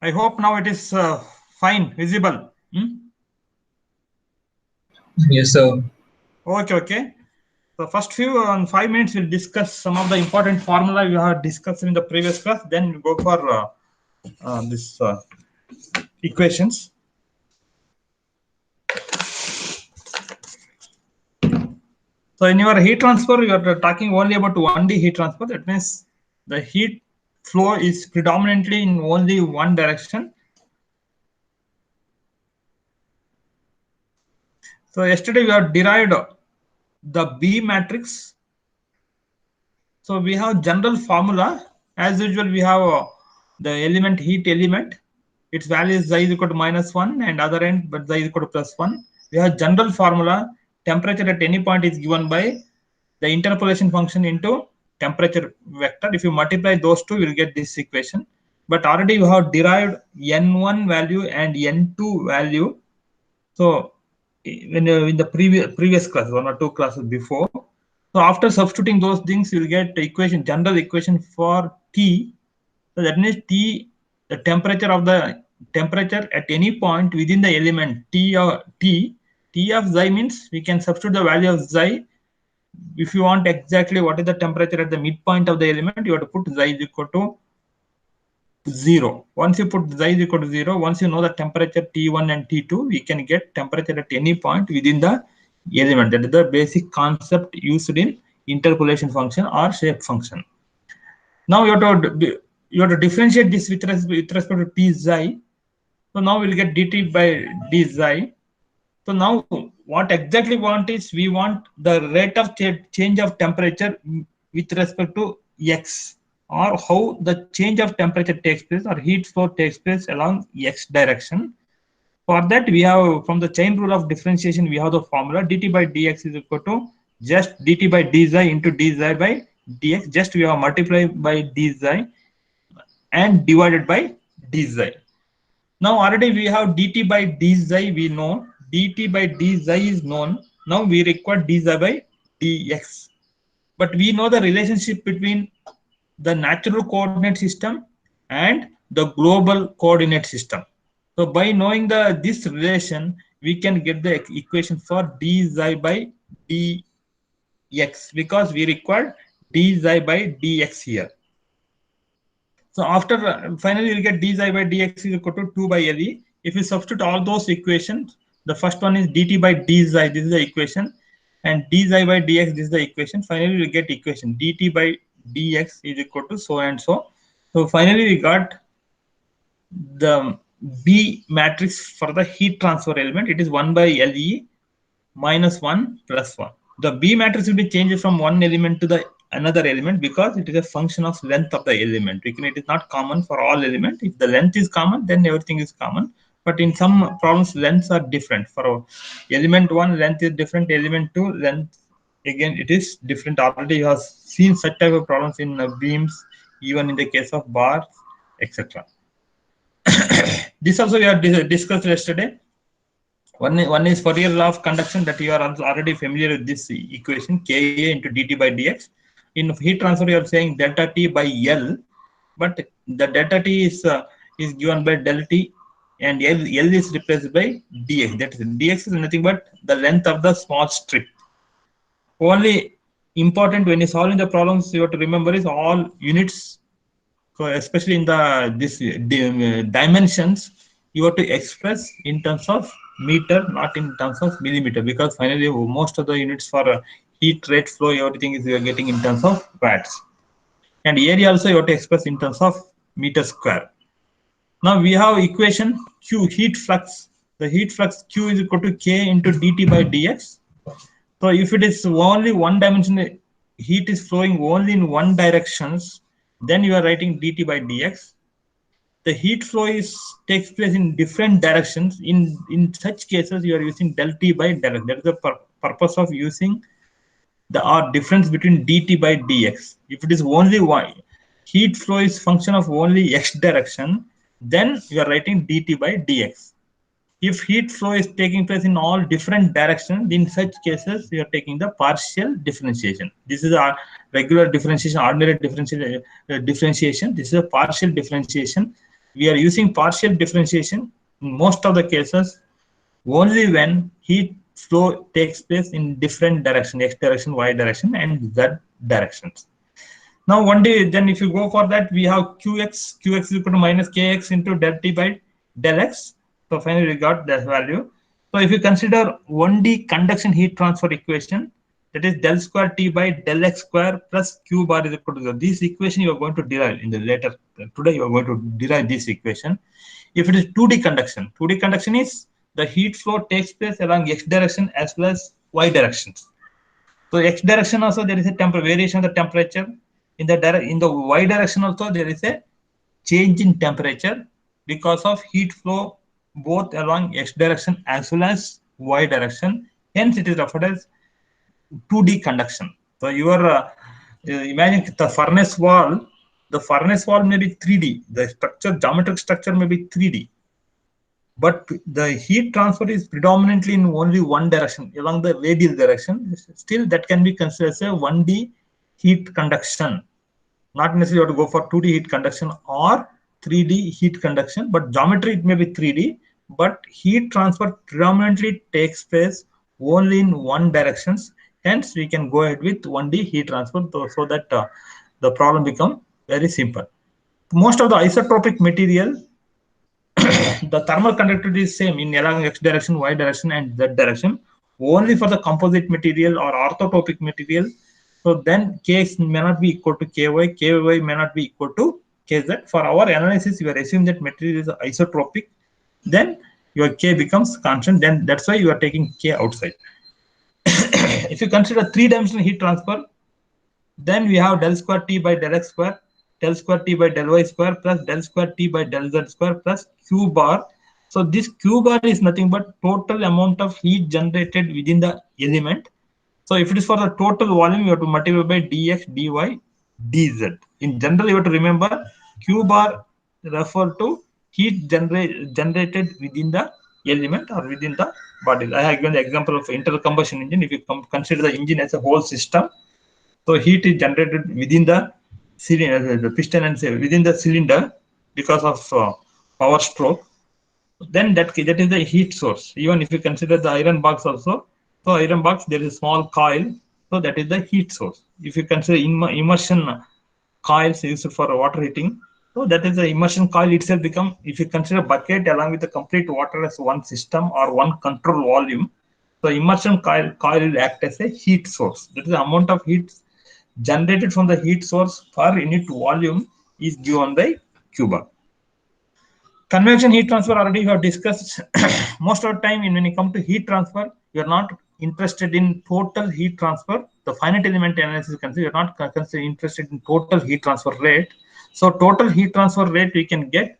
I hope now it is fine, visible. Yes, sir. Okay. The first few 5 minutes we'll discuss some of the important formula we have discussed in the previous class. Then we'll go for this equations. So in your heat transfer, you are talking only about 1D heat transfer. That means the heat flow is predominantly in only one direction. So yesterday we have derived the B matrix. So we have general formula. As usual, we have the element heat element. Its value is xi is equal to -1 and other end, but xi is equal to +1. We have general formula. Temperature at any point is given by the interpolation function into temperature vector. If you multiply those two, you will get this equation. But already you have derived n1 value and n2 value. So when in the previous class, 1 or 2 classes before. So after substituting those things, you will get the equation, general equation for T. So that means T, the temperature at any point within the element T of xi means we can substitute the value of xi. If you want exactly what is the temperature at the midpoint of the element, you have to put xi is equal to 0. Once you put xi is equal to 0, once you know the temperature T1 and T2, we can get temperature at any point within the element. That is the basic concept used in interpolation function or shape function. Now you have to differentiate this with respect to T xi. So now we'll get dt by d xi. So now what exactly we want is we want the rate of change of temperature with respect to x, or how the change of temperature takes place or heat flow takes place along x direction. For that, we have from the chain rule of differentiation, we have the formula dt by dx is equal to just dt by dxi into dxi by dx. Just we have multiplied by dxi and divided by dxi. Now already we have dt by dxi, we know dt by dxi is known. Now we require dxi by dx. But we know the relationship between the natural coordinate system and the global coordinate system. So by knowing this relation, we can get the equation for dxi by dx, because we require dxi by dx here. So after finally you'll get dxi by dx is equal to 2 by le. If you substitute all those equations, the first one is dt by dxi, this is the equation, and dxi by dx, this is the equation. Finally we get equation dt by dx is equal to so and so. So finally we got the B matrix for the heat transfer element. It is 1 by le minus 1 plus 1. The B matrix will be changed from one element to the another element because it is a function of length of the element. It is not common for all elements. If the length is common, then everything is common. But in some problems, lengths are different. For element 1, length is different. Element 2, length again it is different. Already you have seen such type of problems in beams, even in the case of bars, etc. This also we have discussed yesterday. One is Fourier law of conduction, that you are already familiar with this equation, Ka into dt by dx. In heat transfer, you are saying delta T by L, but the delta T is given by del T, and L is replaced by dx. That is, dx is nothing but the length of the small strip. Only important when you're solving the problems, you have to remember is all units. So especially in the dimensions, you have to express in terms of meter, not in terms of millimeter, because finally most of the units for heat rate flow, everything is you are getting in terms of watts. And area also you have to express in terms of meter square. Now we have equation Q, heat flux. The heat flux Q is equal to K into dt by dx. So if it is only one dimension, heat is flowing only in one directions, then you are writing dt by dx. The heat flow takes place in different directions. In such cases, you are using del T by del X. That is the purpose of using the difference between dt by dx. If it is only y, heat flow is function of only x direction, then you are writing dt by dx. If heat flow is taking place in all different directions, in such cases, you are taking the partial differentiation. This is a regular differentiation, ordinary differentiation. This is a partial differentiation. we are using partial differentiation in most of the cases only when heat flow takes place in different direction, x direction, y direction, and z directions. Now, one day, then if you go for that, we have qx is equal to minus kx into del t by del x. So finally, we got that value. So if you consider 1D conduction heat transfer equation, that is del square t by del x square plus q bar is equal to 0. This equation you are going to derive in the later, today you are going to derive this equation. If it is 2D conduction, 2D conduction is the heat flow takes place along x direction as well as y directions. So x direction also there is a variation of the temperature. In the y direction also there is a change in temperature because of heat flow both along x direction as well as y direction. Hence, it is referred as 2D conduction. So imagine the furnace wall. The furnace wall may be 3D. The geometric structure may be 3D, but the heat transfer is predominantly in only one direction, along the radial direction. Still, that can be considered as a 1D heat conduction. Not necessarily you have to go for 2D heat conduction or 3D heat conduction, but geometry it may be 3D, but heat transfer predominantly takes place only in one directions. Hence, we can go ahead with 1D heat transfer so that the problem become very simple. Most of the isotropic material the thermal conductivity is same in along x direction, y direction, and z direction. Only for the composite material or orthotopic material, so then kx may not be equal to ky, ky may not be equal to kz. For our analysis, you are assuming that material is isotropic, then your k becomes constant. Then that's why you are taking k outside. If you consider three-dimensional heat transfer, then we have del square t by del x square, del square t by del y square plus del square t by del z square plus q bar. So this q bar is nothing but total amount of heat generated within the element. So if it is for the total volume, you have to multiply by dx, dy, dz. In general, you have to remember q bar refer to heat generated within the element or within the body. I have given the example of internal combustion engine. If you consider the engine as a whole system, so heat is generated within the cylinder, the piston and within the cylinder because of power stroke. Then that is the heat source. Even if you consider the iron box also, so iron box there is a small coil, so that is the heat source. If you consider immersion coils used for water heating, so that is the immersion coil itself become. If you consider bucket along with the complete water as one system or one control volume, so immersion coil will act as a heat source. That is the amount of heat generated from the heat source per unit volume is given by Q bar. Convection heat transfer already you have discussed. Most of the time when you come to heat transfer, you are not interested in total heat transfer. The finite element analysis is concerned, you are not interested in total heat transfer rate. So total heat transfer rate we can get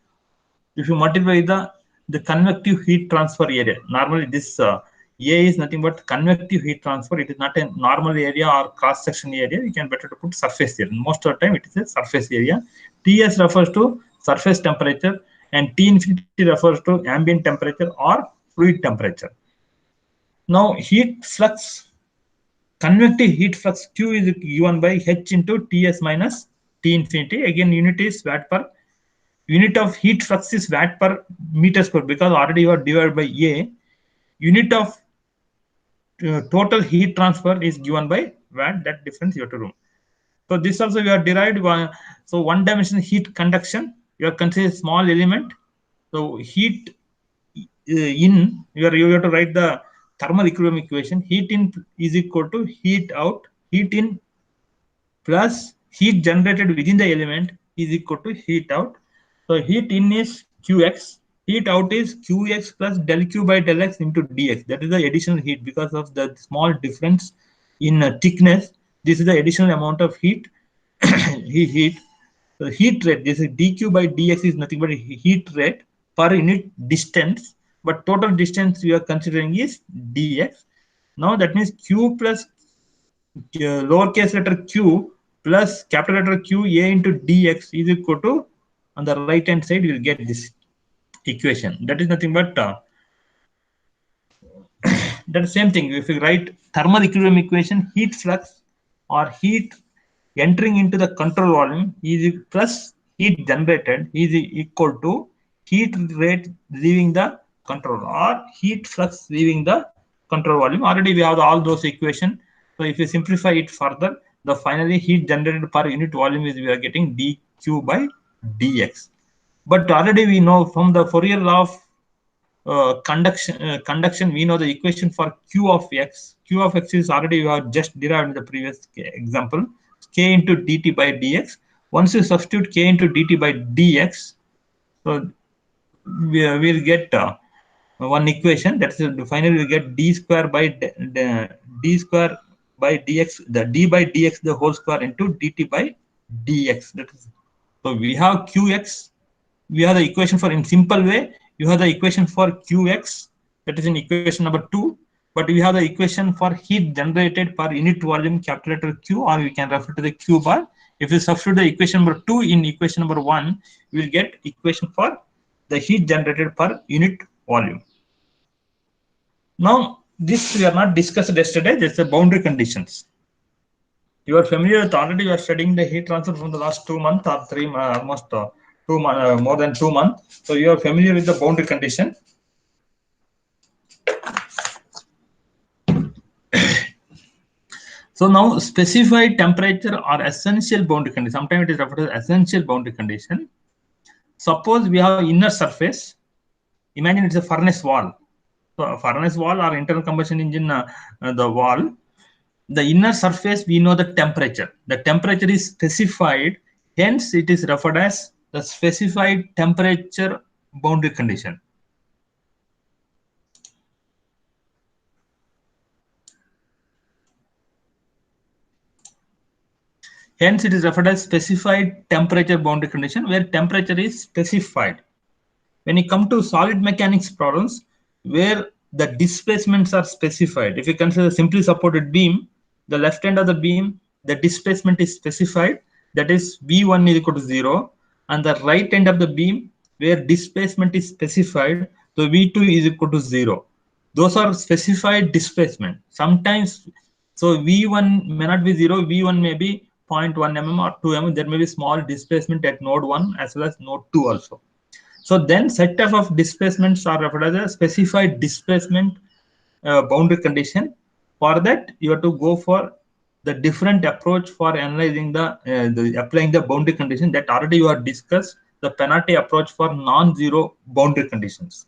if you multiply the convective heat transfer area. Normally this A is nothing but convective heat transfer. It is not a normal area or cross section area. You can better to put surface area. Most of the time it is a surface area. Ts refers to surface temperature and T infinity refers to ambient temperature or fluid temperature. Now heat flux, convective heat flux Q is given by H into Ts minus T infinity. Again unit is watt per unit of heat flux is watt per meter square because already you are divided by A. Unit of total heat transfer is given by watt. That difference you have to do. So this also we are derived one. So one dimensional heat conduction you are considered small element. So heat in you have to write the thermal equilibrium equation. Heat in is equal to heat out. Heat in plus heat generated within the element is equal to heat out. So heat in is Qx, heat out is Qx plus del Q by del x into dx. That is the additional heat because of the small difference in thickness. This is the additional amount of heat. heat. So heat rate, this is dq by dx is nothing but heat rate per unit distance. But total distance we are considering is dx. Now that means Q plus lowercase letter q plus capital letter Q A into dx is equal to, on the right hand side, you will get this equation. That is nothing but that same thing. If you write thermal equilibrium equation, heat flux or heat entering into the control volume is plus heat generated is equal to heat rate leaving the control or heat flux leaving the control volume. Already we have all those equations. So if you simplify it further, the finally heat generated per unit volume is we are getting dq by dx. But already we know from the Fourier law of conduction, we know the equation for q of x. Q of x is already we have just derived in the previous example, k into dt by dx. Once you substitute k into dt by dx, so we'll get one equation, that is finally we get d square by d square by dx, the d by dx the whole square into dt by dx. That is, so we have qx, we have the equation for, in simple way you have the equation for qx, that is in equation number 2, but we have the equation for heat generated per unit volume, capital letter q, or we can refer to the q bar. If you substitute the equation number 2 in equation number 1, we will get equation for the heat generated per unit volume. Now this we are not discussed yesterday, that's the boundary conditions. You are familiar with, already you are studying the heat transfer from the last 2 months or 3 almost 2 months, more than 2 months. So you are familiar with the boundary condition. So now specified temperature or essential boundary condition. Sometimes it is referred to as essential boundary condition. Suppose we have inner surface. Imagine it's a furnace wall. So a furnace wall or internal combustion engine, the wall. The inner surface, we know the temperature. The temperature is specified. Hence, it is referred as the specified temperature boundary condition. Hence, it is referred as specified temperature boundary condition, where temperature is specified. When you come to solid mechanics problems, where the displacements are specified. If you consider simply supported beam, the left end of the beam, the displacement is specified. That is V1 is equal to 0. And the right end of the beam, where displacement is specified, so V2 is equal to 0. Those are specified displacement. Sometimes, so V1 may not be 0, V1 may be 0.1 mm or 2 mm. There may be small displacement at node 1 as well as node 2 also. So then set of displacements are referred as a specified displacement boundary condition. For that, you have to go for the different approach for analyzing the applying the boundary condition that already you have discussed, the penalty approach for non-zero boundary conditions.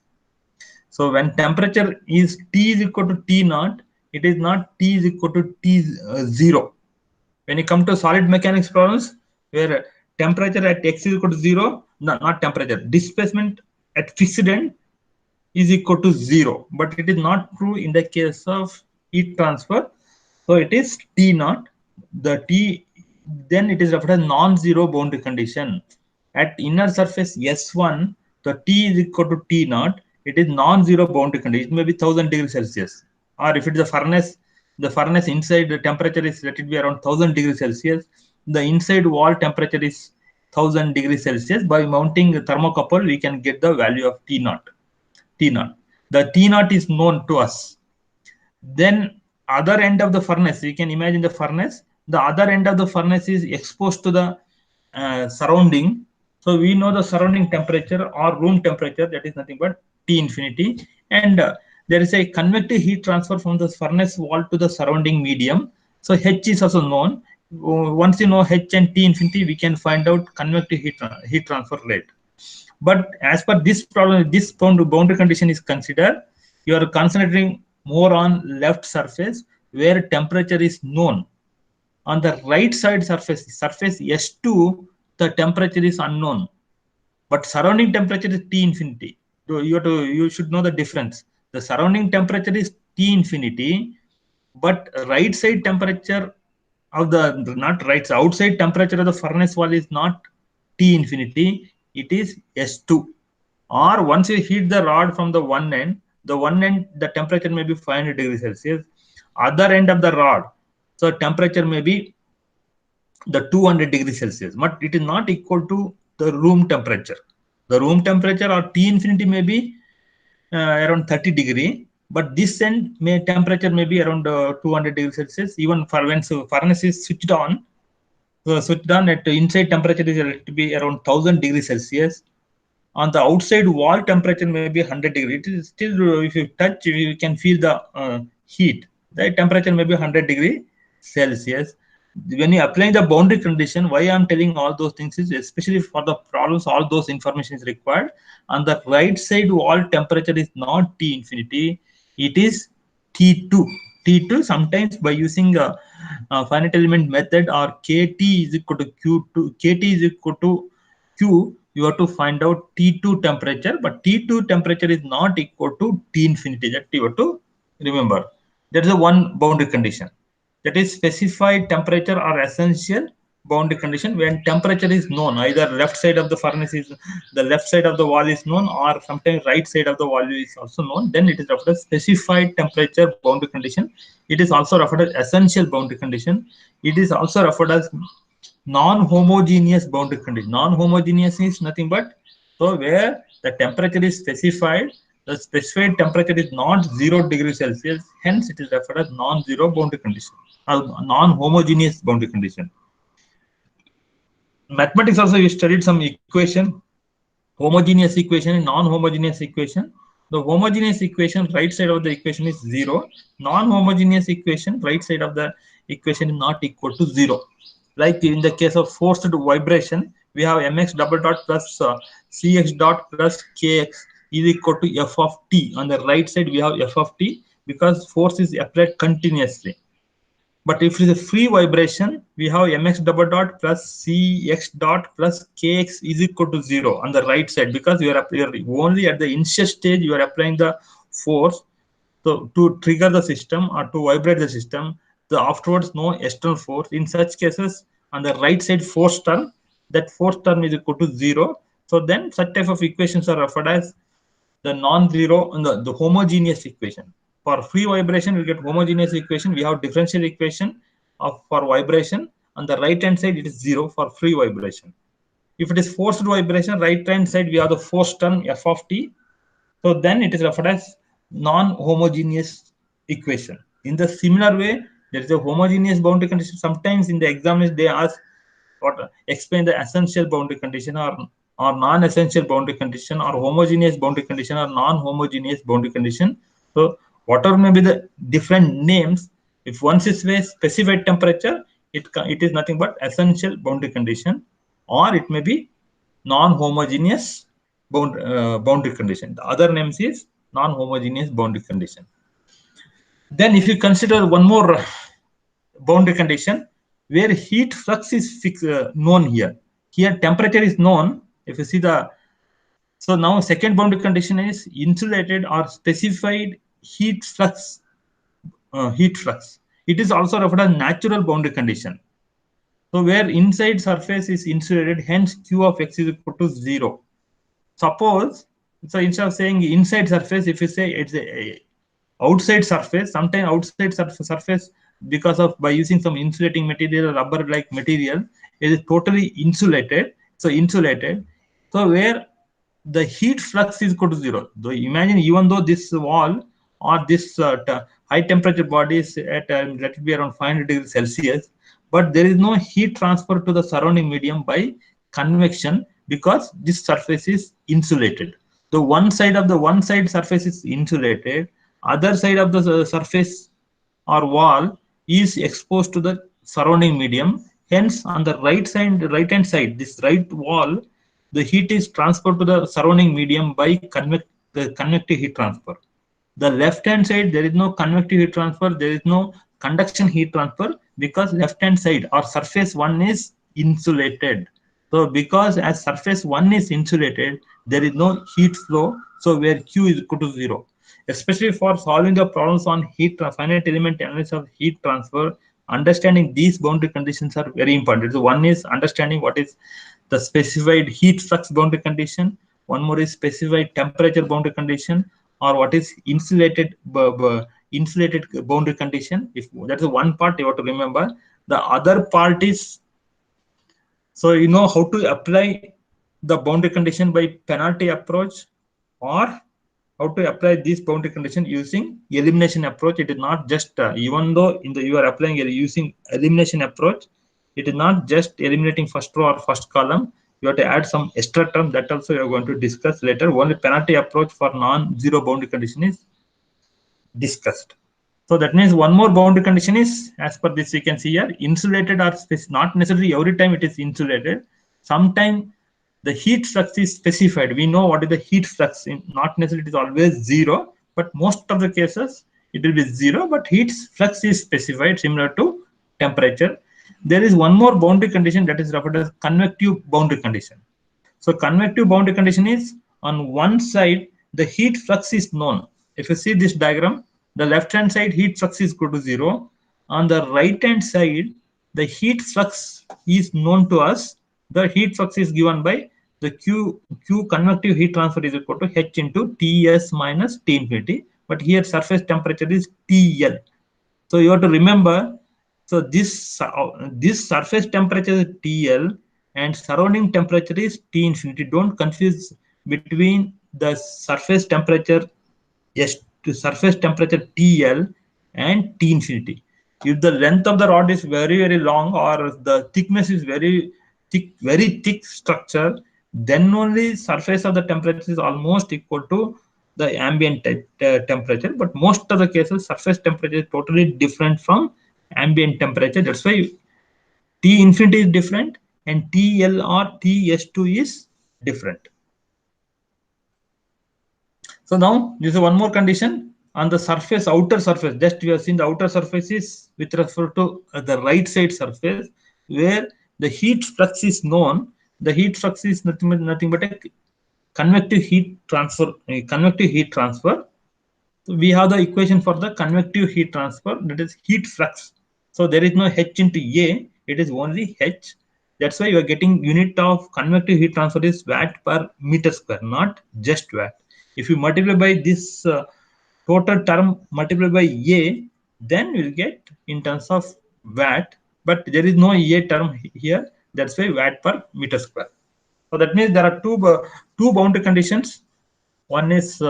So when temperature is T is equal to T naught, it is not T is equal to T0. When you come to solid mechanics problems, where temperature at x is equal to 0, not temperature, displacement at fixed end is equal to 0. But it is not true in the case of heat transfer. So it is T naught. The T, then it is referred as non-zero boundary condition. At inner surface S1, the T is equal to T naught. It is non-zero boundary condition, maybe 1000 degrees Celsius. Or if it is a furnace, the furnace inside the temperature is, let it be around 1000 degrees Celsius. The inside wall temperature is 1000 degrees Celsius. By mounting a thermocouple, we can get the value of T naught. T naught. The T naught is known to us. Then other end of the furnace, you can imagine the furnace. The other end of the furnace is exposed to the surrounding. So we know the surrounding temperature or room temperature, that is nothing but T infinity. And there is a convective heat transfer from the furnace wall to the surrounding medium. So H is also known. Once you know H and T infinity, we can find out convective heat transfer rate. But as per this problem, this boundary condition is considered, you are concentrating more on left surface where temperature is known. On the right side surface S2, the temperature is unknown, but surrounding temperature is T infinity. So you should know the difference. The surrounding temperature is T infinity, but right side temperature of the, not right, outside temperature of the furnace wall is not T infinity, it is S2. Or once you heat the rod from the one end, the temperature may be 500 degrees Celsius. Other end of the rod, so temperature may be the 200 degrees Celsius, but it is not equal to the room temperature. The room temperature or T infinity may be around 30 degree, but this end temperature may be around 200 degrees Celsius. Even for when furnace is switched on, So switched on at inside temperature is to be around 1000 degrees Celsius. On the outside wall temperature may be 100 degrees. It is still, if you touch, you can feel the heat. The temperature may be 100 degree Celsius. When you applying the boundary condition, why I'm telling all those things is especially for the problems, all those information is required. On the right side wall temperature is not T infinity, it is T2. T2 sometimes by using a finite element method or KT is equal to Q2, KT is equal to Q, you have to find out T2 temperature, but T2 temperature is not equal to T infinity. That you have to remember. That is the one boundary condition. That is specified temperature or essential boundary condition when temperature is known. Either left side of the furnace is the left side of the wall is known, or sometimes right side of the wall is also known. Then it is referred as specified temperature boundary condition. It is also referred as essential boundary condition. It is also referred as non-homogeneous boundary condition. Non-homogeneous is nothing but so where the temperature is specified, the specified temperature is not 0 degrees Celsius, hence it is referred as non-zero boundary condition or non-homogeneous boundary condition. Mathematics also we studied some equation, homogeneous equation and non-homogeneous equation. The homogeneous equation right side of the equation is 0. Non-homogeneous equation right side of the equation is not equal to 0. Like in the case of forced vibration, we have mx double dot plus cx dot plus kx is equal to f of t. On the right side, we have f of t because force is applied continuously. But if it is a free vibration, we have mx double dot plus cx dot plus kx is equal to 0 on the right side because you are only at the initial stage you are applying the force to trigger the system or to vibrate the system. The afterwards no external force. In such cases, on the right side force term, that force term is equal to 0. So then such type of equations are referred as the non-zero and the homogeneous equation. For free vibration, we get homogeneous equation. We have differential equation of for vibration. On the right hand side, it is 0 for free vibration. If it is forced vibration, right hand side we have the force term f of t. So then it is referred as non-homogeneous equation. In the similar way, there is a homogeneous boundary condition. Sometimes in the examination they ask what explain the essential boundary condition or non-essential boundary condition or homogeneous boundary condition or non-homogeneous boundary condition. So whatever may be the different names, if once is a specified temperature, it is nothing but essential boundary condition, or it may be non-homogeneous boundary condition. The other names is non-homogeneous boundary condition. Then if you consider one more boundary condition where heat flux is known here. Here temperature is known. If you see the, so now second boundary condition is insulated or specified heat flux. Heat flux. It is also referred as natural boundary condition. So where inside surface is insulated, hence Q of x is equal to 0. Suppose, so instead of saying inside surface, if you say it's a outside surface, sometimes outside surface because of by using some insulating material, rubber like material, it is totally insulated. So insulated. So where the heat flux is equal to 0. So imagine even though this wall or this high temperature body is at let it be around 500 degrees Celsius, but there is no heat transfer to the surrounding medium by convection because this surface is insulated. The one side surface is insulated, other side of the surface or wall is exposed to the surrounding medium. Hence, on the right hand side, this right wall, the heat is transferred to the surrounding medium by the convective heat transfer. The left hand side, there is no convective heat transfer, there is no conduction heat transfer because left hand side or surface 1 is insulated. So because as surface 1 is insulated, there is no heat flow, so where Q is equal to 0. Especially for solving the problems on finite element analysis of heat transfer, understanding these boundary conditions are very important. So one is understanding what is the specified heat flux boundary condition, one more is specified temperature boundary condition, or what is insulated boundary condition. If that's the one part you have to remember. The other part is, so you know how to apply the boundary condition by penalty approach, or how to apply this boundary condition using elimination approach. It is not just even though in the you are applying using elimination approach, It is not just eliminating first row or first column. You have to add some extra term that also you are going to discuss later. Only penalty approach for non-zero boundary condition is discussed. So that means one more boundary condition is, as per this we can see here, insulated or not necessarily every time it is insulated. Sometimes the heat flux is specified. We know what is the heat flux. Not necessarily it is always zero, but most of the cases it will be zero, but heat flux is specified similar to temperature. There is one more boundary condition that is referred as convective boundary condition. So convective boundary condition is on one side the heat flux is known. If you see this diagram, the left hand side heat flux is equal to 0. On the right hand side, the heat flux is known to us. The heat flux is given by the Q convective heat transfer is equal to H into Ts minus T infinity. But here surface temperature is TL. So you have to remember, so this surface temperature is TL and surrounding temperature is T infinity. Don't confuse between the surface temperature S to surface temperature TL and T infinity. If the length of the rod is very long or the thickness is very thick structure, then only surface of the temperature is almost equal to the ambient temperature. But most of the cases, surface temperature is totally different from ambient temperature. That's why T infinity is different and TL or TS2 is different. So now this is one more condition on the surface, outer surface. Just we have seen the outer surface is with respect to the right side surface where the heat flux is known. The heat flux is nothing but a convective heat transfer. Convective heat transfer. So we have the equation for the convective heat transfer, that is heat flux. So there is no H into A, it is only H. That's why you are getting unit of convective heat transfer is watt per meter square, not just watt. If you multiply by this total term multiply by A, then you will get in terms of watt, but there is no A term here. That's why watt per meter square. So that means there are two boundary conditions. One is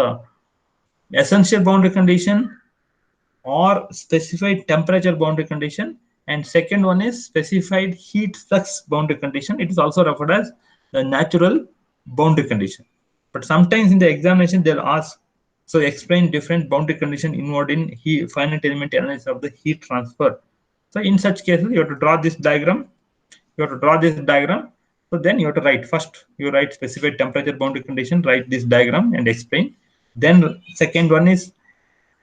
essential boundary condition or specified temperature boundary condition, and second one is specified heat flux boundary condition. It is also referred as the natural boundary condition. But sometimes in the examination they'll ask, so explain different boundary condition involved in finite element analysis of the heat transfer. So in such cases you have to draw this diagram. So then you have to write, first you write specified temperature boundary condition, write this diagram and explain. Then second one is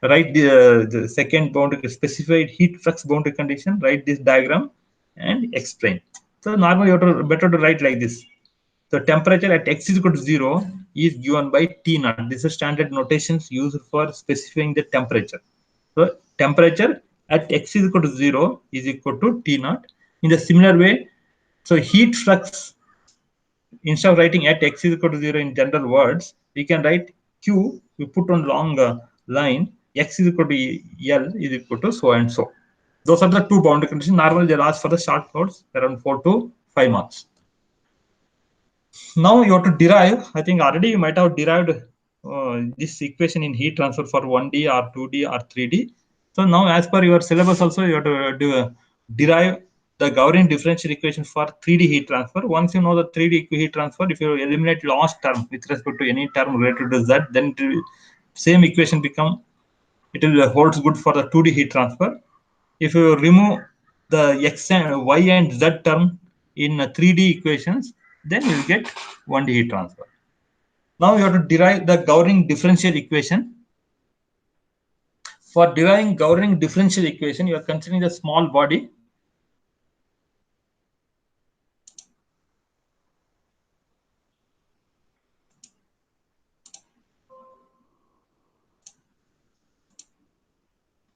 write the second boundary specified heat flux boundary condition, write this diagram and explain. So normally you have to better to write like this. The temperature at x is equal to 0 is given by T naught. This is standard notations used for specifying the temperature. So temperature at x is equal to 0 is equal to T naught. In the similar way, so heat flux, instead of writing at x is equal to 0 in general words, we can write Q, we put on long line, x is equal to L is equal to so and so. Those are the two boundary conditions. Normally they'll ask for the short codes around 4 to 5 marks. Now you have to derive, I think already you might have derived this equation in heat transfer for 1D or 2D or 3D. So now as per your syllabus also you have to derive the Gaussian differential equation for 3D heat transfer. Once you know the 3D heat transfer, if you eliminate last term with respect to any term related to Z, then it will, same equation become, it will holds good for the 2D heat transfer. If you remove the X and Y and Z term in 3D equations, then you will get 1D heat transfer. Now you have to derive the Gaussian differential equation. For deriving Gaussian differential equation, you are considering the small body.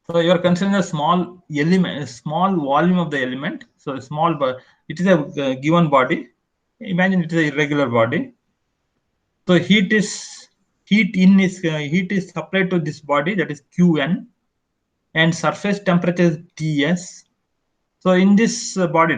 So you are considering a small element, a small volume of the element. So a small, it is a given body. Imagine it is a irregular body. So heat is supplied to this body, that is Qn, and surface temperature is Ts. So in this body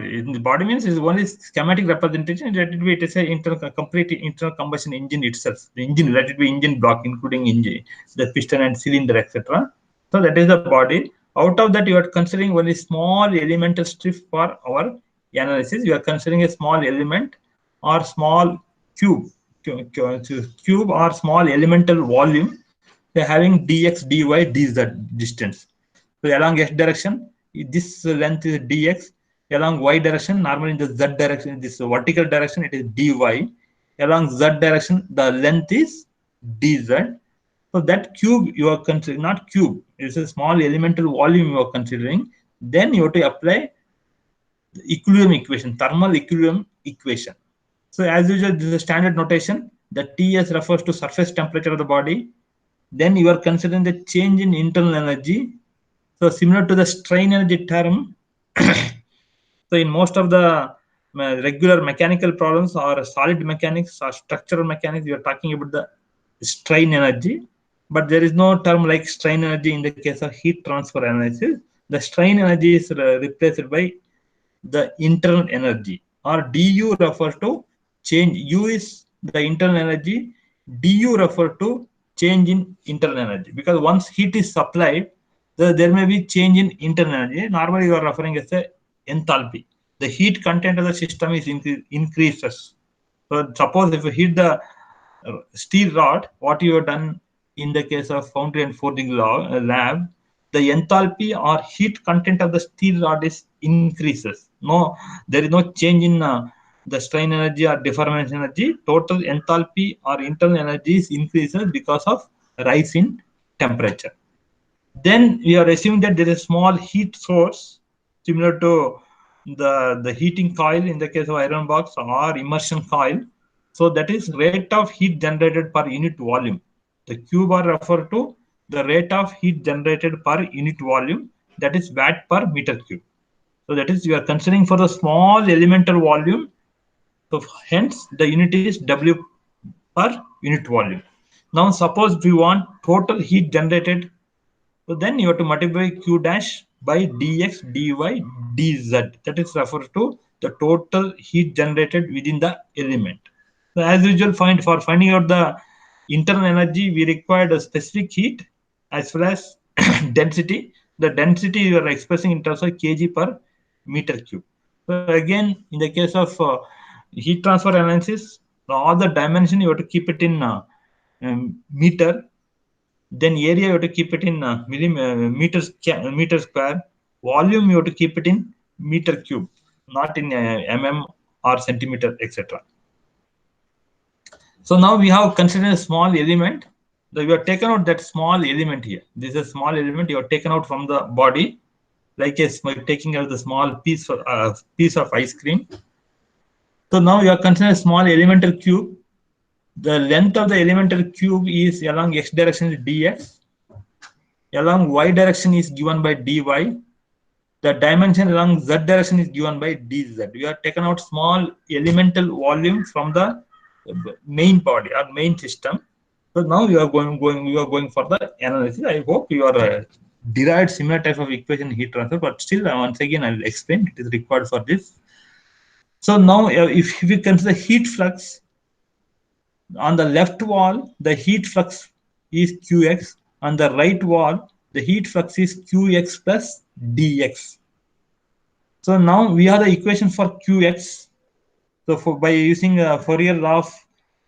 means is only schematic representation. Let it be, it is a complete internal combustion engine itself. The engine, let it be engine block, including engine, the piston and cylinder, etc. So that is the body. Out of that, you are considering only small elemental strip for our analysis, you are considering a small element or small cube, cube or small elemental volume. They're having dx, dy, dz distance. So along x direction, this length is dx. Along y direction, normally in the z direction, this vertical direction, it is dy. Along z direction, the length is dz. So that cube you are considering, not cube, it's a small elemental volume you are considering. Then you have to apply the equilibrium equation, thermal equilibrium equation. So as usual, this is a standard notation. The Ts refers to surface temperature of the body. Then you are considering the change in internal energy. So similar to the strain energy term. So in most of the regular mechanical problems or solid mechanics or structural mechanics, we are talking about the strain energy. But there is no term like strain energy in the case of heat transfer analysis. The strain energy is replaced by the internal energy, or du refers to change. U is the internal energy, du refer to change in internal energy, because once heat is supplied, there may be change in internal energy. Normally you are referring as a enthalpy. The heat content of the system is increases. So suppose if you heat the steel rod, what you have done in the case of foundry and forging lab, the enthalpy or heat content of the steel rod is increases. No, there is no change in the strain energy or deformation energy. Total enthalpy or internal energy is increases because of rise in temperature. Then we are assuming that there is a small heat source similar to the heating coil in the case of iron box or immersion coil. So that is rate of heat generated per unit volume. The Q bar refer to the rate of heat generated per unit volume, that is watt per meter cube. So that is, you are considering for the small elemental volume. So hence the unit is W per unit volume. Now suppose we want total heat generated, so then you have to multiply q dash by dx, dy, dz. That is referred to the total heat generated within the element. So as usual, for finding out the internal energy, we required a specific heat as well as density. The density you are expressing in terms of kg per meter cube. So again, in the case of heat transfer analysis, all the dimension you have to keep it in meter. Then area you have to keep it in meter square. Volume you have to keep it in meter cube, not in mm or centimeter, etc. So now we have considered a small element. We have taken out that small element here. This is a small element you have taken out from the body, like taking out the small piece of ice cream. So now you are considering a small elemental cube. The length of the elemental cube is along x direction is dx. Along y direction is given by dy. The dimension along z direction is given by dz. We have taken out small elemental volume from the main body or main system. So now you are going for the analysis. I hope you are derived similar type of equation heat transfer, but still once again I will explain it is required for this. So now if we consider heat flux, on the left wall, the heat flux is Qx. On the right wall, the heat flux is Qx plus dx. So now we have the equation for Qx. So by using Fourier law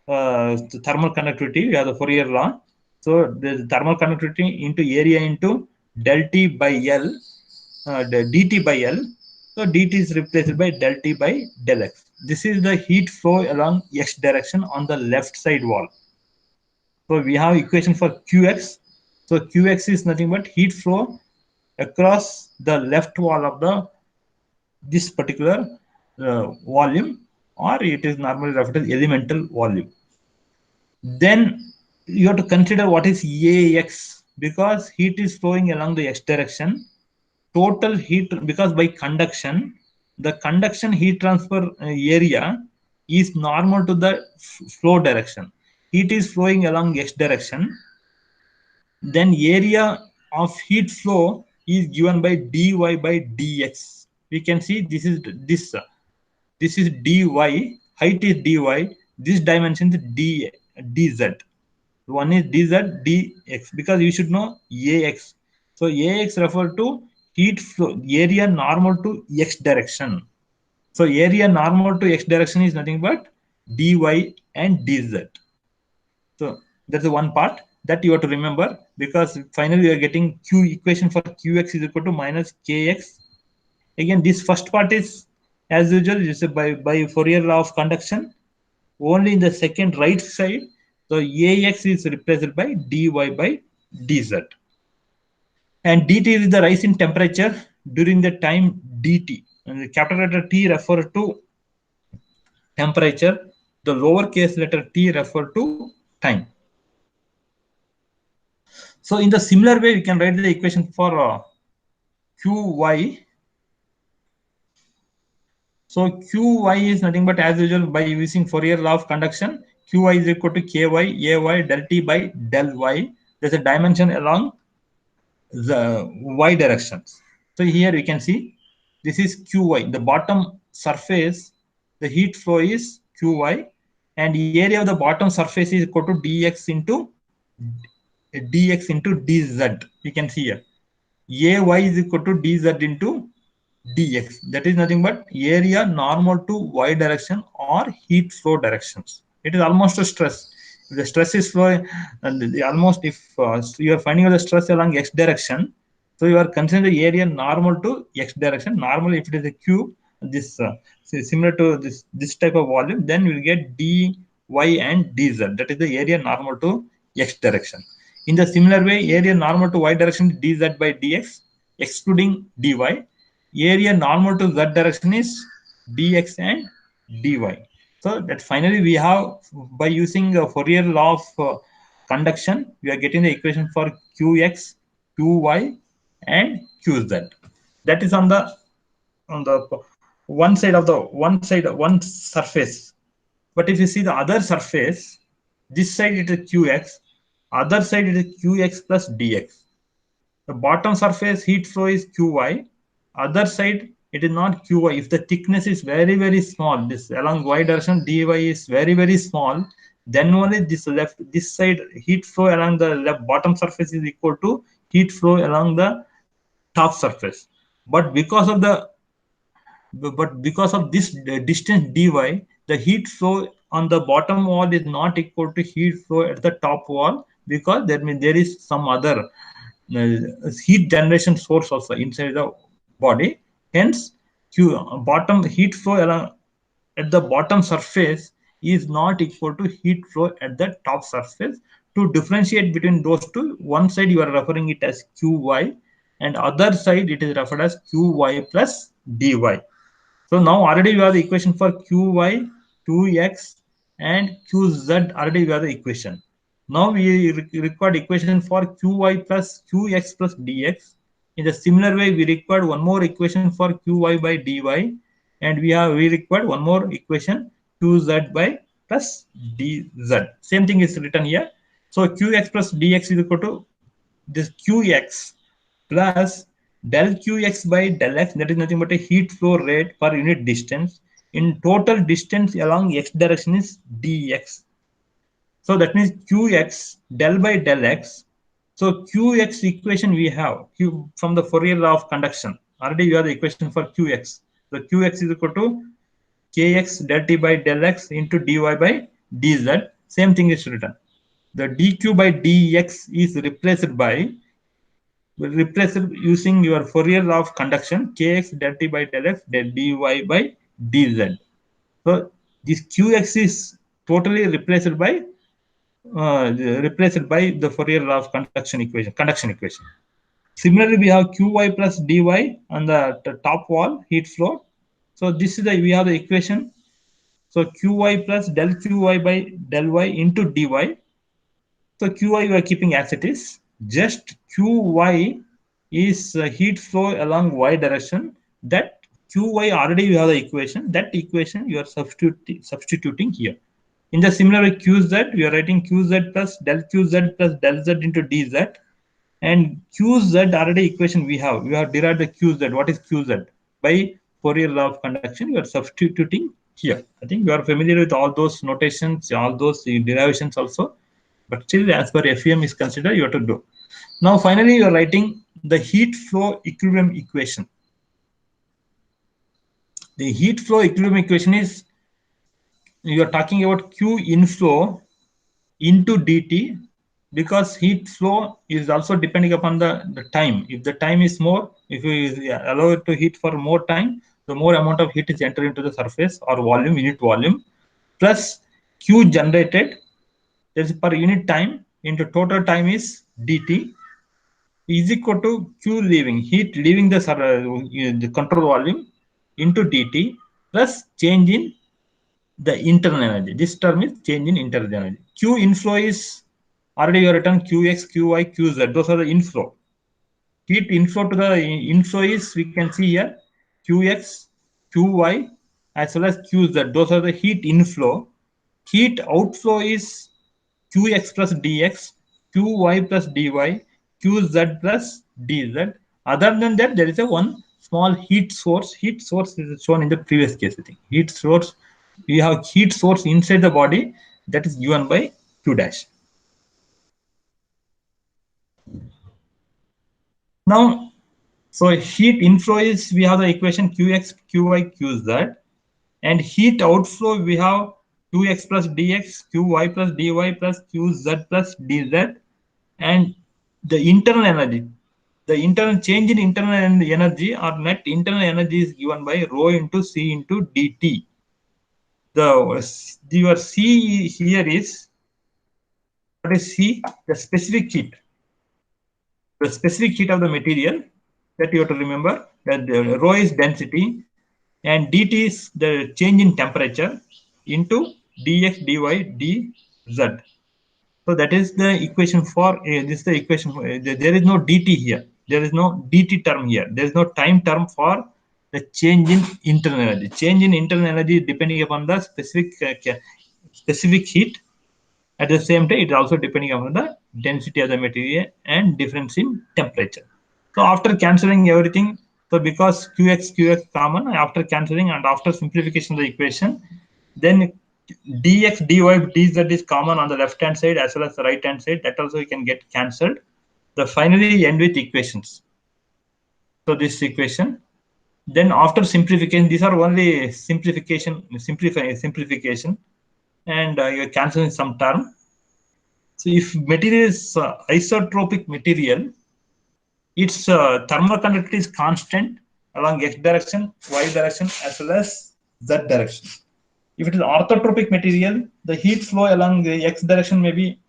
of thermal conductivity, we have the Fourier law. So the thermal conductivity into area into del T by L, the dt by L. So dt is replaced by del T by del X. This is the heat flow along x direction on the left side wall. So we have equation for Qx. So Qx is nothing but heat flow across the left wall of the this particular volume, or it is normally referred as elemental volume. Then you have to consider what is Ax, because heat is flowing along the x direction. Total heat, because by conduction, the conduction heat transfer area is normal to the flow direction. Heat is flowing along x direction. Then area of heat flow is given by dy by dx. We can see this is dy, height is dy, this dimension is dz. One is dz, dx, because you should know ax. So ax refer to heat flow area normal to x direction. So area normal to x direction is nothing but dy and dz. So that's the one part that you have to remember, because finally we are getting q equation for qx is equal to minus kx. Again, this first part is as usual, is by Fourier law of conduction. Only in the second right side, so ax is replaced by dy by dz. And dt is the rise in temperature during the time dt. And the capital letter T refer to temperature, the lowercase letter t refer to time. So in the similar way, we can write the equation for qy. So qy is nothing but as usual by using Fourier law of conduction. Qy is equal to ky ay del t by del y. There's a dimension along the y directions. So here we can see this is qy. The bottom surface, the heat flow is qy, and area of the bottom surface is equal to dx into dz. You can see here ay is equal to dz into dx. That is nothing but area normal to y direction or heat flow directions. It is almost a stress. If the stress is flowing, almost if you are finding the stress along x direction, so you are considering the area normal to x direction. Normally, if it is a cube, this similar to this type of volume, then you will get dy and dz. That is the area normal to x direction. In the similar way, area normal to y direction dz by dx, excluding dy. Area normal to z direction is dx and dy. So that finally we have, by using Fourier law of conduction, we are getting the equation for qx, qy, and qz. That is on the one side of the one surface. But if you see the other surface, this side it is qx, other side it is qx plus dx. The bottom surface heat flow is qy, other side it is not qy. If the thickness is very small, this along y direction dy is very small, then only this side heat flow along the left bottom surface is equal to heat flow along the top surface. But because of this distance dy, the heat flow on the bottom wall is not equal to heat flow at the top wall, because there is some other heat generation source also inside the body. Hence, bottom heat flow along at the bottom surface is not equal to heat flow at the top surface. To differentiate between those two, one side you are referring it as qy, and other side it is referred as qy plus dy. So now already we have the equation for qy, 2x, and qz. Already we have the equation. Now we required equation for qy plus qx plus dx. In the similar way, we required one more equation for qy by dy, and we required one more equation qz by plus dz. Same thing is written here. So qx plus dx is equal to this qx plus del qx by del x, that is nothing but a heat flow rate per unit distance. In total distance along x direction is dx. So that means qx del by del x. So qx equation we have q from the Fourier law of conduction. Already we have the equation for qx. So qx is equal to kx del t by del x into dy by dz. Same thing is written. The dq by dx is replace it using your Fourier law of conduction, kx del t by del x del dy by dz. So this qx is totally replaced by the Fourier law of conduction equation. Similarly, we have qy plus dy on the top wall heat flow. So this is we have the equation. So qy plus del qy by del y into dy. So qy we are keeping as it is. Just qy is heat flow along y direction. That qy already you have the equation. That equation you are substituting here. In the similar way, qz, we are writing qz plus del z into dz. And qz already equation we have. We have derived the qz. What is qz? By Fourier law of conduction, you are substituting here. I think you are familiar with all those notations, all those derivations also. But still, as per FEM is considered, you have to do. Now, finally, you are writing the heat flow equilibrium equation. The heat flow equilibrium equation is, you are talking about Q inflow into dt, because heat flow is also depending upon the time. If the time is more, if we allow it to heat for more time, the more amount of heat is entered into the surface or volume, unit volume, plus Q generated, that is per unit time, into total time is dt, is equal to Q leaving, heat leaving the control volume, into dt, plus change in the internal energy. This term is change in internal energy. Q inflow is already you have written Qx, Qy, Qz. Those are the inflow. Heat inflow to the inflow is, we can see here, Qx, Qy, as well as Qz. Those are the heat inflow. Heat outflow is Qx plus dx, Qy plus dy, Qz plus dz. Other than that, there is a one small heat source. Heat source is shown in the previous case, I think. Heat source, we have heat source inside the body, that is given by Q dash. Now, so heat inflow is, we have the equation Qx, Qy, Qz, and heat outflow we have Qx plus dx, Qy plus dy plus Qz plus dz, and the internal energy, the internal change in internal energy or net internal energy is given by rho into C into dt. Your C here is, what is C? The specific heat. The specific heat of the material, that you have to remember, that the rho is density and dt is the change in temperature into dx, dy, dz. So that is the equation for this is the equation for, there is no dt here. There is no dt term here. There is no time term for the change in internal energy. Change in internal energy depending upon the specific heat. At the same time, it is also depending upon the density of the material and difference in temperature. So after cancelling everything, so because qx common, after cancelling and after simplification of the equation, then dx, dy, dz is common on the left hand side as well as the right hand side. That also you can get cancelled. The finally end with equations. So this equation. Then after simplification, these are only simplification, and you're cancelling some term. So if material is isotropic material, its thermal conductivity is constant along x direction, y direction, as well as z direction. If it is orthotropic material, the heat flow along the x direction may be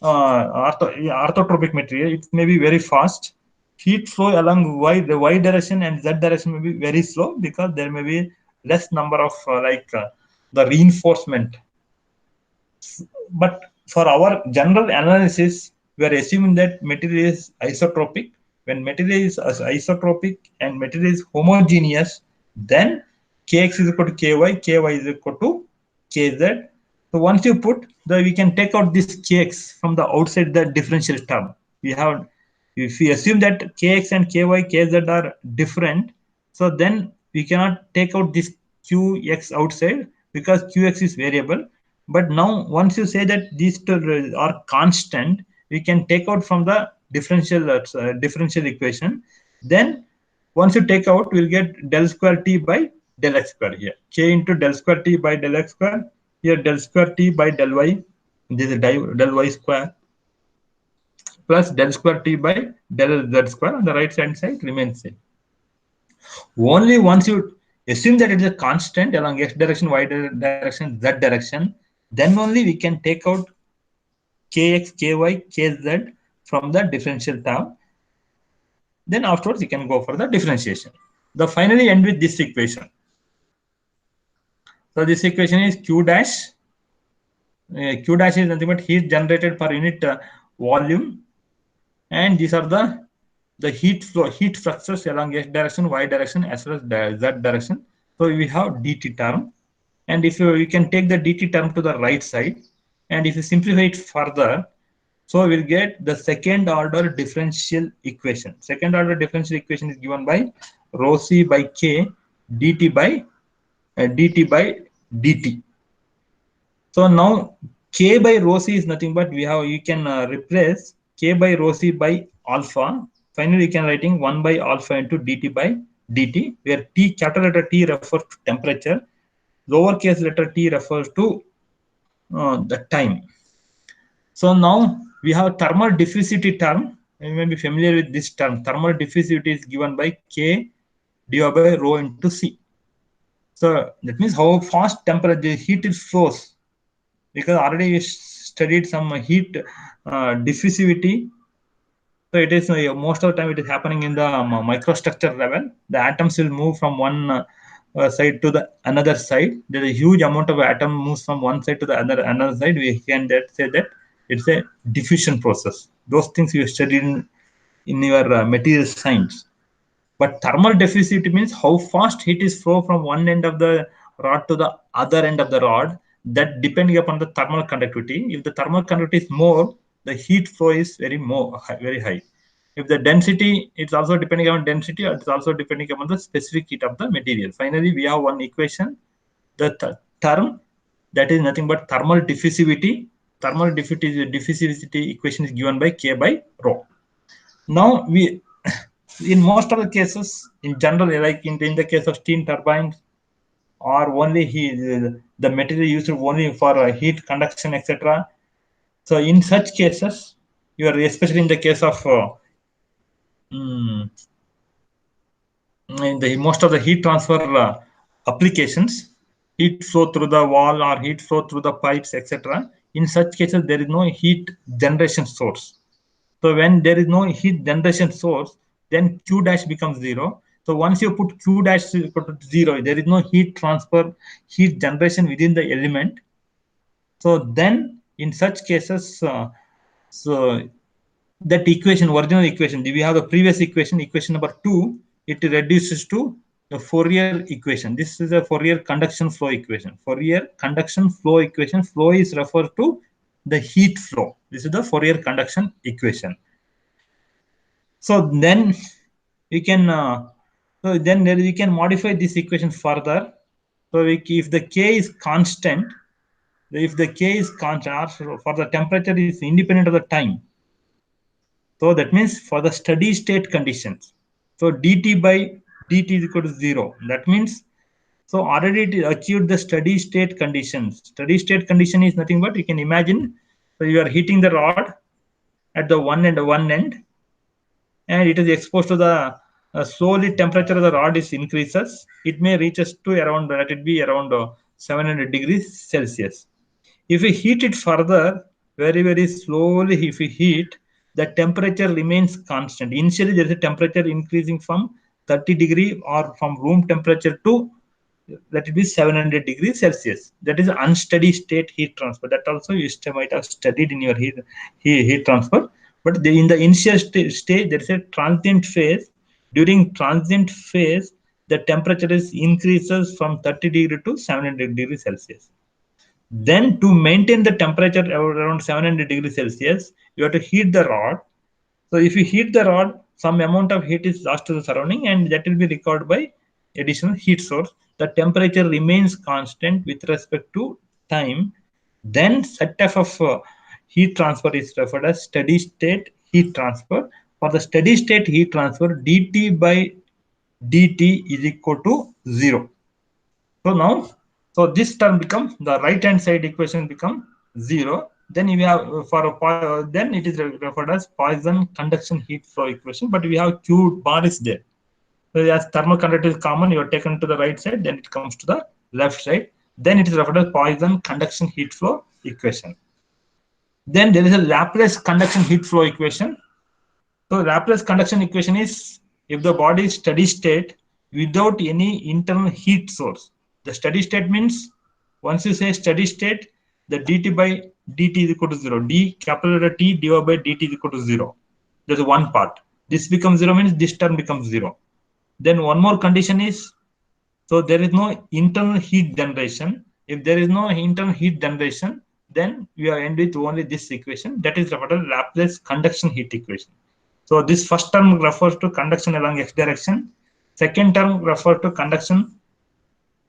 orthotropic material. It may be very fast. Heat flow along the y direction and z direction may be very slow, because there may be less number of the reinforcement. But for our general analysis, we are assuming that material is isotropic. When material is isotropic and material is homogeneous, then kx is equal to ky, ky is equal to kz. So once you put we can take out this kx from the outside the differential term. We have, if we assume that kx and ky, kz are different, so then we cannot take out this qx outside, because qx is variable. But now, once you say that these two are constant, we can take out from the differential equation. Then, once you take out, we'll get del square t by del x square here. K into del square t by del x square. Here, del square t by del y. This is del y square, plus del square t by del z square. On the right hand side remains same. Only once you assume that it is a constant along x direction, y direction, z direction, then only we can take out kx, ky, kz from the differential term. Then afterwards you can go for the differentiation. The finally end with this equation. So this equation is q dash. Q dash is nothing but heat generated per unit volume, and these are the heat flow, heat fluxes along x direction, y direction, as well as z direction. So we have dt term, and if you can take the dt term to the right side, and if you simplify it further, so we'll get the second order differential equation. Second order differential equation is given by rho c by k dt by dt. So now k by rho c is nothing but you can replace k by rho c by alpha. Finally, you can writing 1 by alpha into dt by dt, where T, capital letter T refers to temperature, lowercase letter t refers to the time. So now we have thermal diffusivity term. You may be familiar with this term. Thermal diffusivity is given by K divided by rho into C. So that means how fast temperature heat is flows. Because already we studied some heat diffusivity. So it is most of the time it is happening in the microstructure level. The atoms will move from one side to the another side. There is a huge amount of atom moves from one side to the another side. We can say that it's a diffusion process. Those things you studied in your material science. But thermal diffusivity means how fast heat is flow from one end of the rod to the other end of the rod. That depending upon the thermal conductivity. If the thermal conductivity is more, the heat flow is very high. If the density, it's also depending on density, it's also depending upon the specific heat of the material. Finally, we have one equation, the term that is nothing but thermal diffusivity. Thermal diffusivity equation is given by K by rho. Now we, in most of the cases, in general, like in the case of steam turbines, or only the material used only for heat conduction, etc. So in such cases, you are especially in the case of in the most of the heat transfer applications, heat flow through the wall or heat flow through the pipes, etc. In such cases, there is no heat generation source. So when there is no heat generation source, then Q dash becomes 0. So once you put Q dash equal to 0, there is no heat transfer, heat generation within the element. So then in such cases, so that equation, original equation, we have the previous equation, equation number 2, it reduces to the Fourier equation. This is a Fourier conduction flow equation. Fourier conduction flow equation. Flow is referred to the heat flow. This is the Fourier conduction equation. So then we can we can modify this equation further. So if the K is constant, if the K is constant for the temperature is independent of the time. So that means for the steady state conditions. So dt by dt is equal to 0. That means so already it achieved the steady state conditions. Steady state condition is nothing but you can imagine. So you are heating the rod at the one end, and it is exposed to the slowly temperature of the rod is increases. It may reaches to around, let it be around 700 degrees Celsius. If we heat it further, very slowly, if we heat, the temperature remains constant. Initially, there is a temperature increasing from 30 degree or from room temperature to, let it be 700 degrees Celsius. That is unsteady state heat transfer. That also you might have studied in your heat transfer. But in the initial stage, there is a transient phase. During transient phase, the temperature is increases from 30 degree to 700 degrees Celsius. Then to maintain the temperature around 700 degrees Celsius, you have to heat the rod. So if you heat the rod, some amount of heat is lost to the surrounding, and that will be recovered by additional heat source. The temperature remains constant with respect to time. Then such type of heat transfer is referred as steady state heat transfer. For the steady state heat transfer, dt by dt is equal to 0. So now, so this term becomes the right hand side equation become 0. Then we have then it is referred as Poisson conduction heat flow equation. But we have Q bar is there. So as thermal conductivity is common, you are taken to the right side, then it comes to the left side. Then it is referred as Poisson conduction heat flow equation. Then there is a Laplace conduction heat flow equation. So Laplace conduction equation is if the body is steady state without any internal heat source. The steady state means once you say steady state, the dt by dt is equal to 0. D capital letter T divided by dt is equal to 0. There's one part. This becomes 0 means this term becomes 0. Then one more condition is, so there is no internal heat generation. If there is no internal heat generation, then we are end with only this equation. That is referred as Laplace conduction heat equation. So this first term refers to conduction along x direction. Second term refers to conduction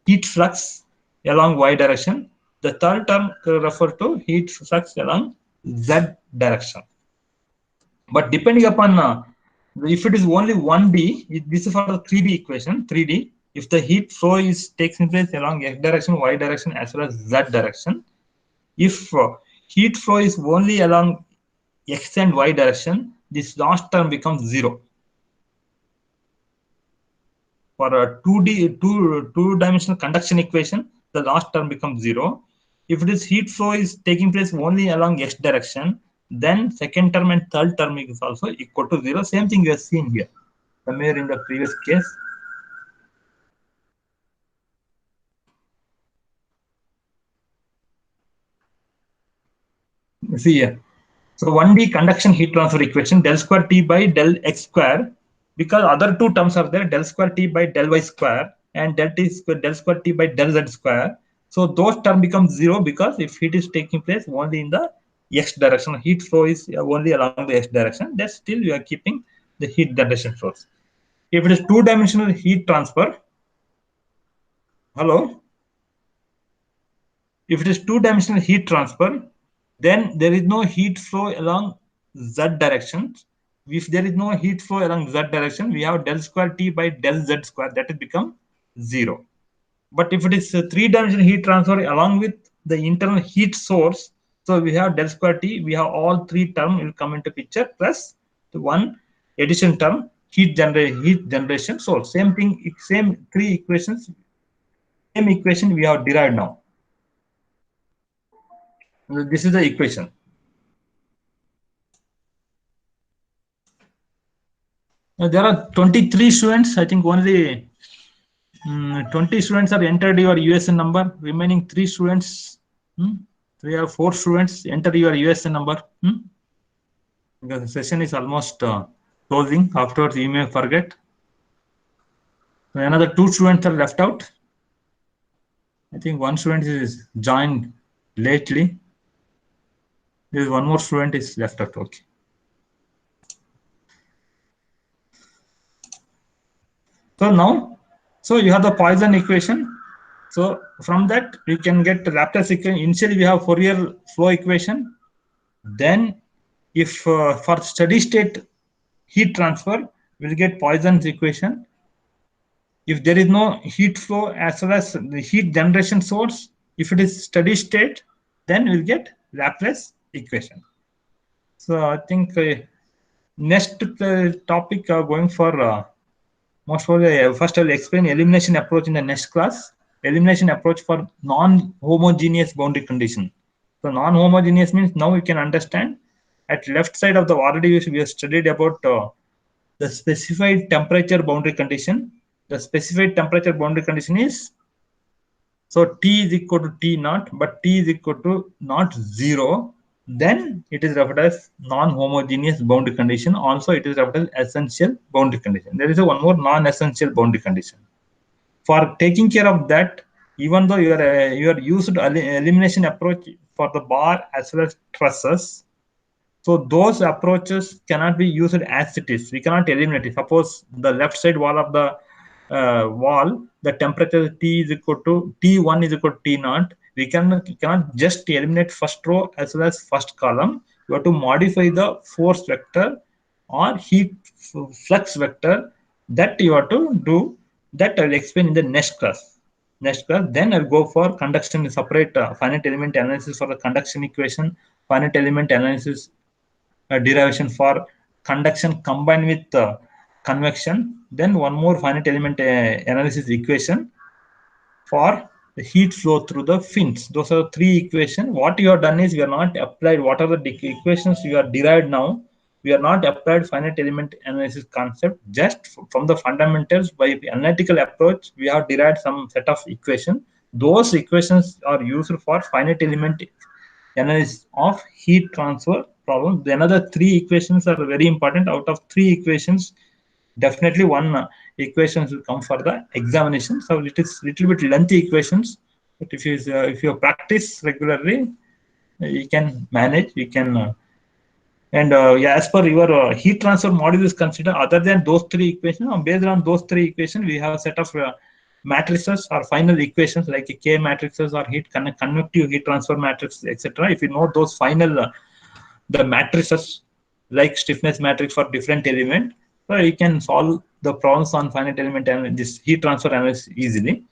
heat flux along y direction. The third term refers to heat flux along z direction. But depending upon If it is only 1D, this is for the 3D equation. 3D, if the heat flow is taking place along x direction, y direction, as well as z direction, if heat flow is only along x and y direction, this last term becomes 0. For a 2 dimensional conduction equation, the last term becomes 0. If this heat flow is taking place only along x direction, then second term and third term is also equal to 0. Same thing we have seen here, somewhere in the previous case. See here. So 1D conduction heat transfer equation, del square T by del x square, because other two terms are there, del square T by del y square and del square T by del z square. So those term becomes 0 because if heat is taking place only in the x direction, heat flow is only along the x direction, then still you are keeping the heat generation source. If it is 2-dimensional heat transfer, hello? If it is 2-dimensional heat transfer, then there is no heat flow along z direction. If there is no heat flow along z direction, we have del square T by del z square, that will become 0. But if it is a 3-dimensional heat transfer along with the internal heat source, so we have del square T, we have all three terms will come into picture plus the one addition term, heat generation source. Same thing, same three equations, same equation we have derived now. This is the equation. There are 23 students. I think only 20 students are entered your USN number. Remaining 3 students, 3 or 4 students enter your USN number. Because the session is almost closing. Afterwards, you may forget. So another 2 students are left out. I think 1 student is joined lately. There is 1 more student is left out. Okay. So now, so you have the Poisson equation. So from that, you can get the Laplace equation. Initially, we have Fourier flow equation. Then, if for steady state heat transfer, we'll get Poisson's equation. If there is no heat flow as well as the heat generation source, if it is steady state, then we'll get Laplace equation. So I think next topic going for most probably first I will explain elimination approach in the next class. Elimination approach for non-homogeneous boundary condition. So non-homogeneous means now we can understand at left side of the already we have studied about the specified temperature boundary condition. The specified temperature boundary condition is so T is equal to T naught, but T is equal to not 0. Then it is referred as non-homogeneous boundary condition. Also, it is referred as essential boundary condition. There is one more non-essential boundary condition. For taking care of that, even though you are used elimination approach for the bar as well as trusses, so those approaches cannot be used as it is. We cannot eliminate it. Suppose the left side wall of the wall, the temperature T is equal to T1 is equal to T naught. We cannot just eliminate first row as well as first column. You have to modify the force vector or heat flux vector that you have to do. That I will explain in the next class. Then I'll go for conduction separate finite element analysis for the conduction equation, finite element analysis derivation for conduction combined with convection. Then one more finite element analysis equation for the heat flow through the fins. Those are 3 equations. What you have done is we are not applied what are the equations you are derived now. We are not applied finite element analysis concept. Just from the fundamentals by analytical approach, we have derived some set of equations. Those equations are used for finite element analysis of heat transfer problem. The another 3 equations are very important. Out of 3 equations, definitely one equations will come for the examination. So it is little bit lengthy equations, but if you practice regularly, you can manage. You can yeah, as per your heat transfer module is considered. Other than those 3 equations, based on those 3 equations, we have a set of matrices or final equations like K matrices or convective heat transfer matrix, etc. If you know those final the matrices like stiffness matrix for different element, So you can solve the problems on finite element and this heat transfer analysis easily.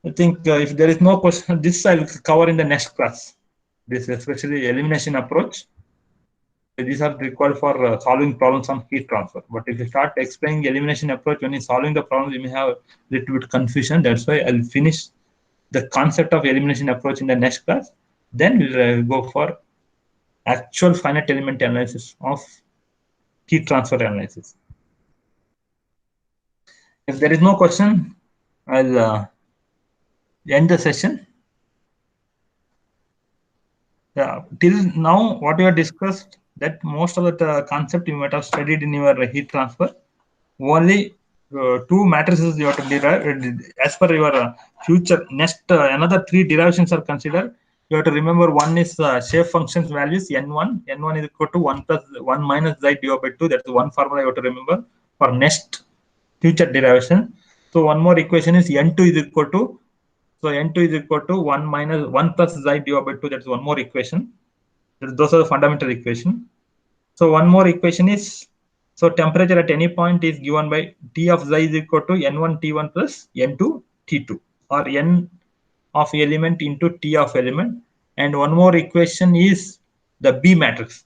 I think if there is no question, this I will cover in the next class. This especially elimination approach. These are required for solving problems on heat transfer. But if you start explaining elimination approach when you're solving the problem, you may have a little bit confusion. That's why I'll finish the concept of elimination approach in the next class. Then we'll go for actual finite element analysis of heat transfer analysis. If there is no question, I'll end the session. Yeah, till now, what we have discussed, that most of the concept you might have studied in your heat transfer. Only two matrices you have to derive as per your future. Next, another three derivations are considered. You have to remember one is shape functions values n1. N1 is equal to 1 plus 1 minus z divided by 2. That's one formula you have to remember for next future derivation. So one more equation is n2 is equal to, so n2 is equal to 1 minus 1 plus z divided by 2. That's one more equation. Those are the fundamental equation. So one more equation is, so temperature at any point is given by T of xi is equal to N1 T1 plus N2 T2, or N of element into T of element. And one more equation is the B matrix.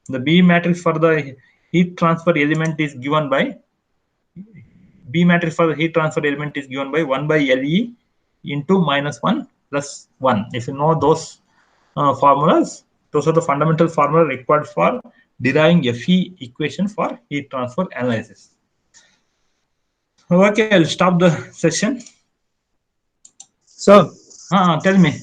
The B matrix for the heat transfer element is given by, B matrix for the heat transfer element is given by 1 by LE into minus 1 plus 1. If you know those formulas, those are the fundamental formula required for deriving FE equation for heat transfer analysis. Okay, I'll stop the session. So, Tell me.